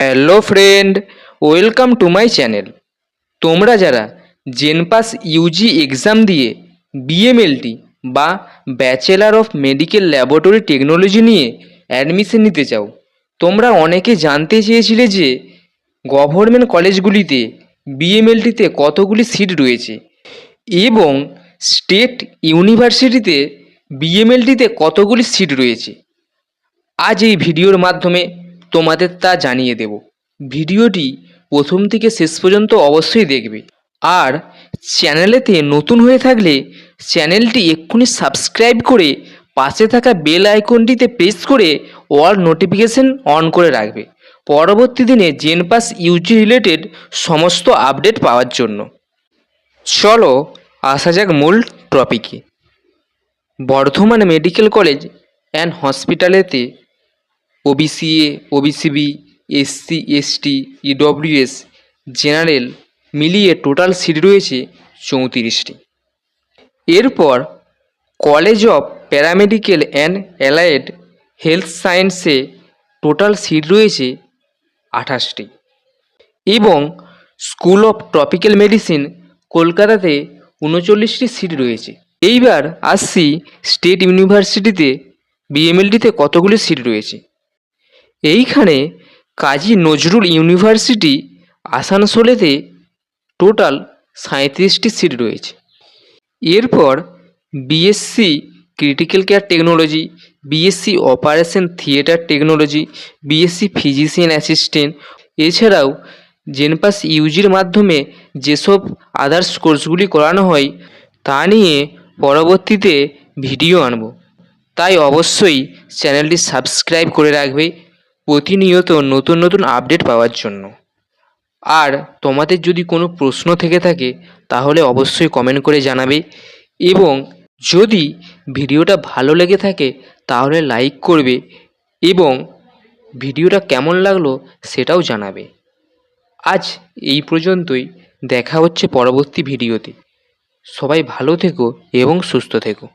Hello friend, welcome to my channel. তোমরা যারা জেনপাস Yuji exam দিয়ে বিএমএলটি বা bachelor of medical laboratory technology নিয়ে অ্যাডমিশন নিতে চাও, তোমরা অনেকে জানতে চেয়েছিলে যে গভর্নমেন্ট কলেজগুলিতে বিএমএলটিতে কতগুলি সিট রয়েছে এবং স্টেট ইউনিভার্সিটিতে বিএমএলটিতে কতগুলি সিট রয়েছে। আজ এই ভিডিওর মাধ্যমে তোমাদের তা জানিয়ে দেব। ভিডিওটি প্রথম থেকে শেষ পর্যন্ত অবশ্যই দেখবে। আর চ্যানেলেতে নতুন হয়ে থাকলে চ্যানেলটি এক্ষুনি সাবস্ক্রাইব করে পাশে থাকা বেল আইকনটিতে প্রেস করে অল নোটিফিকেশন অন করে রাখবে পরবর্তী দিনে জেনপাস ইউজি রিলেটেড সমস্ত আপডেট পাওয়ার জন্য। চলো আসা যাক মূল টপিকে। বর্ধমান মেডিকেল কলেজ অ্যান্ড হসপিটালেতে OBCA, OBCB, SC, ST, EWS, general মিলিয়ে টোটাল সিট রয়েছে 34টি। এরপর college of paramedical and allied health সায়েন্সে টোটাল সিট রয়েছে 28টি এবং স্কুল অফ ট্রপিক্যাল মেডিসিন কলকাতাতে 39টি সিট রয়েছে। এইবার আসছি স্টেট ইউনিভার্সিটিতে বিএমএলটিতে কতগুলি সিট রয়েছে। এইখানে Kazi Nazrul university আসানসোলেতে total 37টি seat রয়েছে। এরপর BSc critical care technology, BSc operation theatre technology, BSc physician assistant, এছাড়াও জেনপাস ইউজির মাধ্যমে যেসব আদার্স কোর্সগুলি করানো হয় তা নিয়ে পরবর্তীতে ভিডিও আনব, তাই অবশ্যই চ্যানেলটি সাবস্ক্রাইব করে রাখবে প্রতিনিয়ত নতুন নতুন আপডেট পাওয়ার জন্য। আর তোমাদের যদি কোনো প্রশ্ন থেকে থাকে তাহলে অবশ্যই কমেন্ট করে জানাবে এবং যদি ভিডিওটা ভালো লেগে থাকে তাহলে লাইক করবে এবং ভিডিওটা কেমন লাগলো সেটাও জানাবে। আজ এই পর্যন্তই, দেখা হচ্ছে পরবর্তী ভিডিওতে। সবাই ভালো থেকো এবং সুস্থ থেকো।